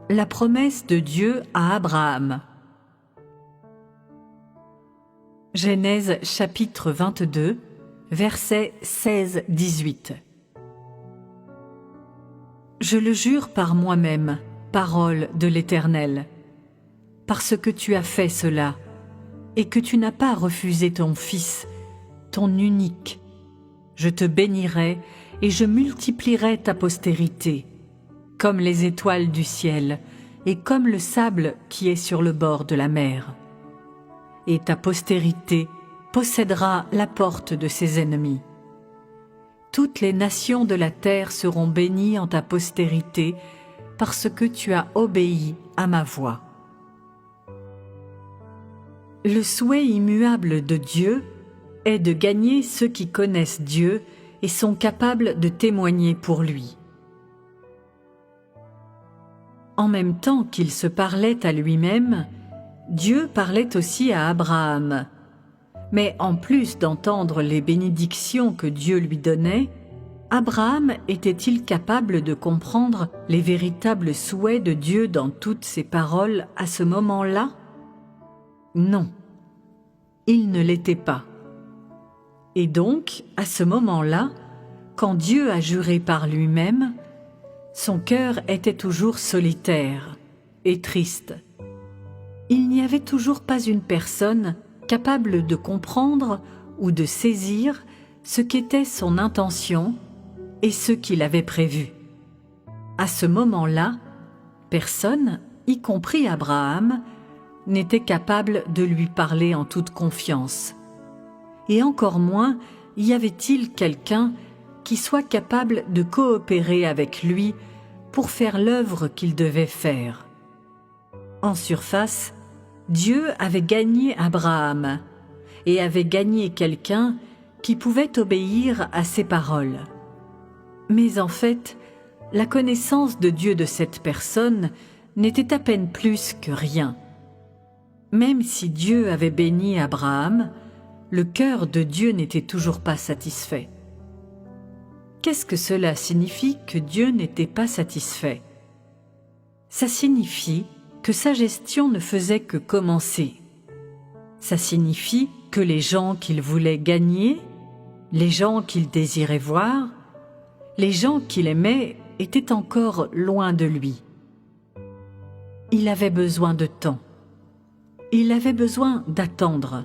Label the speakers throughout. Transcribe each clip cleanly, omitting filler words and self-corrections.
Speaker 1: La promesse de Dieu à Abraham. Genèse chapitre 22, versets 16-18. Je le jure par moi-même, parole de l'Éternel, parce que tu as fait cela, et que tu n'as pas refusé ton fils, ton unique. Je te bénirai et je multiplierai ta postérité, comme les étoiles du ciel et comme le sable qui est sur le bord de la mer. Et ta postérité possédera la porte de ses ennemis. Toutes les nations de la terre seront bénies en ta postérité, parce que tu as obéi à ma voix. Le souhait immuable de Dieu est de gagner ceux qui connaissent Dieu et sont capables de témoigner pour lui. En même temps qu'il se parlait à lui-même, Dieu parlait aussi à Abraham. Mais en plus d'entendre les bénédictions que Dieu lui donnait, Abraham était-il capable de comprendre les véritables souhaits de Dieu dans toutes ses paroles à ce moment-là? Non, il ne l'était pas. Et donc, à ce moment-là, quand Dieu a juré par lui-même, son cœur était toujours solitaire et triste. Il n'y avait toujours pas une personne capable de comprendre ou de saisir ce qu'était son intention et ce qu'il avait prévu. À ce moment-là, personne, y compris Abraham, n'était capable de lui parler en toute confiance. Et encore moins y avait-il quelqu'un qui soit capable de coopérer avec lui pour faire l'œuvre qu'il devait faire. En surface, Dieu avait gagné Abraham et avait gagné quelqu'un qui pouvait obéir à ses paroles. Mais en fait, la connaissance de Dieu de cette personne n'était à peine plus que rien. Même si Dieu avait béni Abraham, le cœur de Dieu n'était toujours pas satisfait. Qu'est-ce que cela signifie que Dieu n'était pas satisfait? Ça signifie que sa gestion ne faisait que commencer. Ça signifie que les gens qu'il voulait gagner, les gens qu'il désirait voir, les gens qu'il aimait étaient encore loin de lui. Il avait besoin de temps. Il avait besoin d'attendre.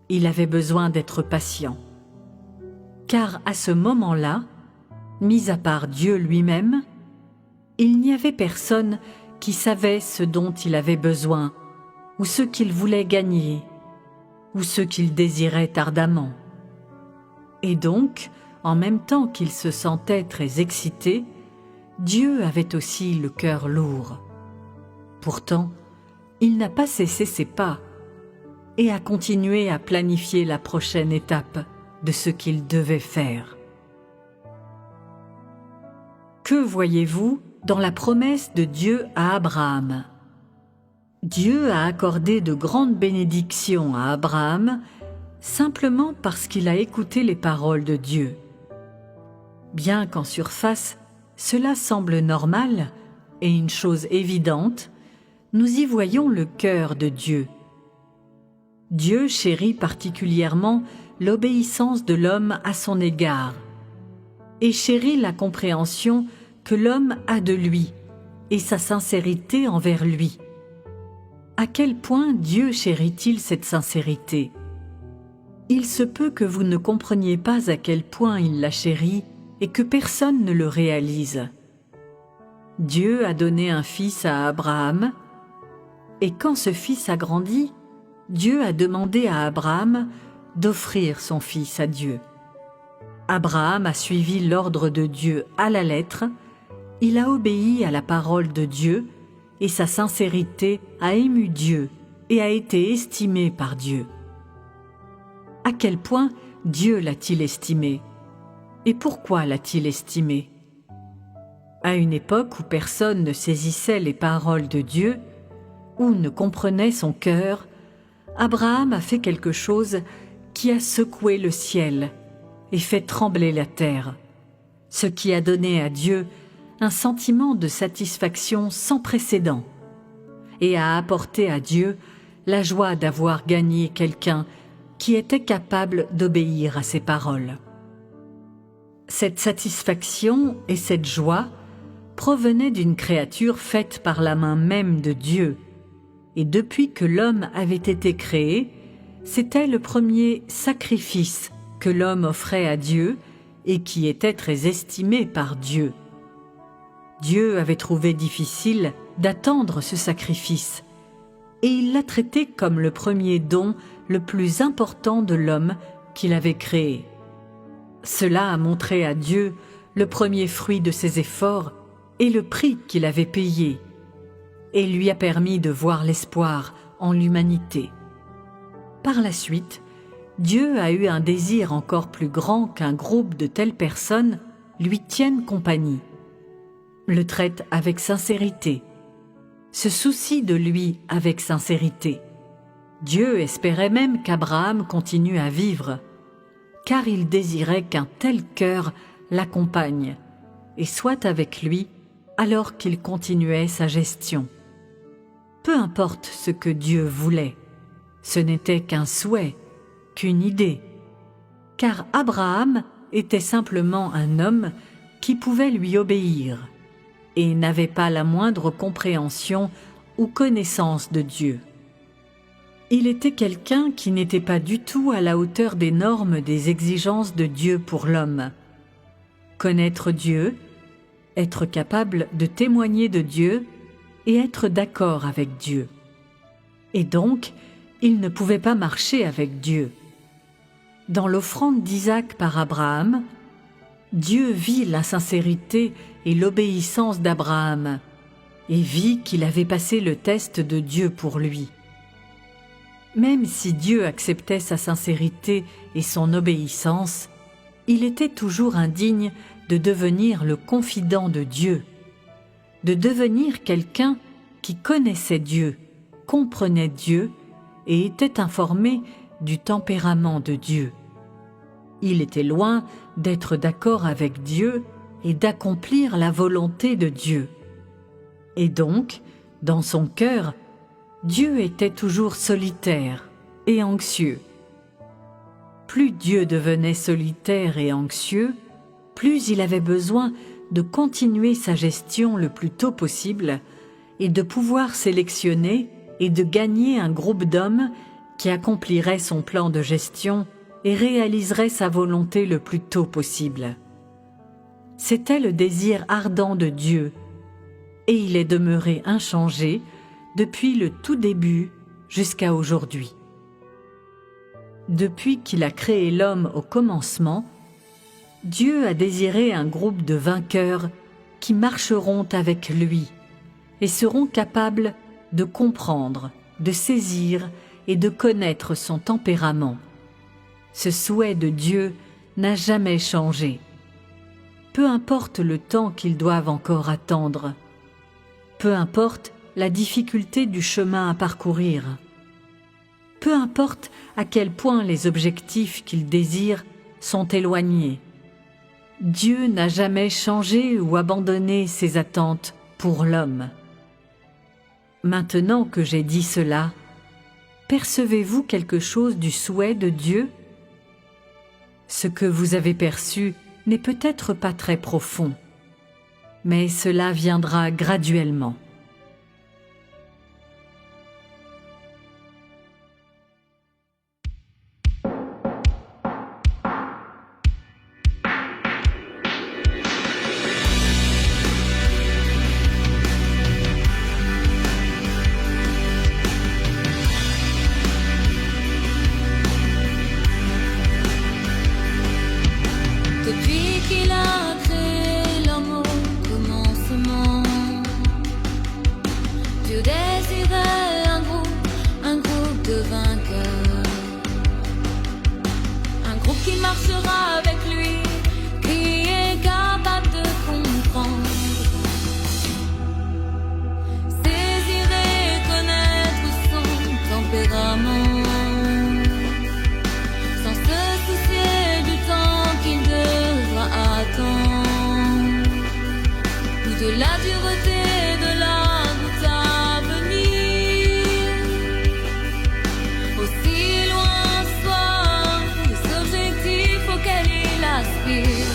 Speaker 1: Il avait besoin d'être patient. Car à ce moment-là, mis à part Dieu lui-même, il n'y avait personne qui savait ce dont il avait besoin, ou ce qu'il voulait gagner, ou ce qu'il désirait ardemment. Et donc, en même temps qu'il se sentait très excité, Dieu avait aussi le cœur lourd. Pourtant, il n'a pas cessé ses pas et a continué à planifier la prochaine étape de ce qu'il devait faire. Que voyez-vous dans la promesse de Dieu à Abraham? Dieu a accordé de grandes bénédictions à Abraham simplement parce qu'il a écouté les paroles de Dieu. Bien qu'en surface, cela semble normal et une chose évidente, nous y voyons le cœur de Dieu. Dieu chérit particulièrement l'obéissance de l'homme à son égard et chérit la compréhension que l'homme a de lui et sa sincérité envers lui. À quel point Dieu chérit-il cette sincérité? Il se peut que vous ne compreniez pas à quel point il la chérit et que personne ne le réalise. Dieu a donné un fils à Abraham, et quand ce fils a grandi, Dieu a demandé à Abraham d'offrir son fils à Dieu. Abraham a suivi l'ordre de Dieu à la lettre, il a obéi à la parole de Dieu, et sa sincérité a ému Dieu et a été estimée par Dieu. À quel point Dieu l'a-t-il estimé? Et pourquoi l'a-t-il estimé? À une époque où personne ne saisissait les paroles de Dieu, ou ne comprenait son cœur, Abraham a fait quelque chose qui a secoué le ciel et fait trembler la terre, ce qui a donné à Dieu un sentiment de satisfaction sans précédent et a apporté à Dieu la joie d'avoir gagné quelqu'un qui était capable d'obéir à ses paroles. Cette satisfaction et cette joie provenaient d'une créature faite par la main même de Dieu, et depuis que l'homme avait été créé, c'était le premier sacrifice que l'homme offrait à Dieu et qui était très estimé par Dieu. Dieu avait trouvé difficile d'attendre ce sacrifice, et il l'a traité comme le premier don le plus important de l'homme qu'il avait créé. Cela a montré à Dieu le premier fruit de ses efforts et le prix qu'il avait payé, et lui a permis de voir l'espoir en l'humanité. Par la suite, Dieu a eu un désir encore plus grand qu'un groupe de telles personnes lui tiennent compagnie, le traite avec sincérité, se soucie de lui avec sincérité. Dieu espérait même qu'Abraham continue à vivre, car il désirait qu'un tel cœur l'accompagne et soit avec lui alors qu'il continuait sa gestion. Peu importe ce que Dieu voulait, ce n'était qu'un souhait, qu'une idée, car Abraham était simplement un homme qui pouvait lui obéir et n'avait pas la moindre compréhension ou connaissance de Dieu. Il était quelqu'un qui n'était pas du tout à la hauteur des normes des exigences de Dieu pour l'homme. Connaître Dieu, être capable de témoigner de Dieu et être d'accord avec Dieu. Et donc, il ne pouvait pas marcher avec Dieu. Dans l'offrande d'Isaac par Abraham, Dieu vit la sincérité et l'obéissance d'Abraham et vit qu'il avait passé le test de Dieu pour lui. Même si Dieu acceptait sa sincérité et son obéissance, il était toujours indigne de devenir le confident de Dieu, de devenir quelqu'un qui connaissait Dieu, comprenait Dieu et était informé du tempérament de Dieu. Il était loin d'être d'accord avec Dieu et d'accomplir la volonté de Dieu. Et donc, dans son cœur, Dieu était toujours solitaire et anxieux. Plus Dieu devenait solitaire et anxieux, plus il avait besoin de continuer sa gestion le plus tôt possible et de pouvoir sélectionner et de gagner un groupe d'hommes qui accomplirait son plan de gestion et réaliserait sa volonté le plus tôt possible. C'était le désir ardent de Dieu, et il est demeuré inchangé depuis le tout début jusqu'à aujourd'hui. Depuis qu'il a créé l'homme au commencement, Dieu a désiré un groupe de vainqueurs qui marcheront avec lui et seront capables de comprendre, de saisir et de connaître son tempérament. Ce souhait de Dieu n'a jamais changé. Peu importe le temps qu'ils doivent encore attendre, peu importe la difficulté du chemin à parcourir, peu importe à quel point les objectifs qu'ils désirent sont éloignés, Dieu n'a jamais changé ou abandonné ses attentes pour l'homme. Maintenant que j'ai dit cela, percevez-vous quelque chose du souhait de Dieu? Ce que vous avez perçu n'est peut-être pas très profond, mais cela viendra graduellement.
Speaker 2: Depuis qu'il a créé l'homme au commencement, Dieu désirait un groupe de vainqueurs, un groupe qui marchera avec lui, qui est capable de comprendre, saisir et connaître son tempérament. respire.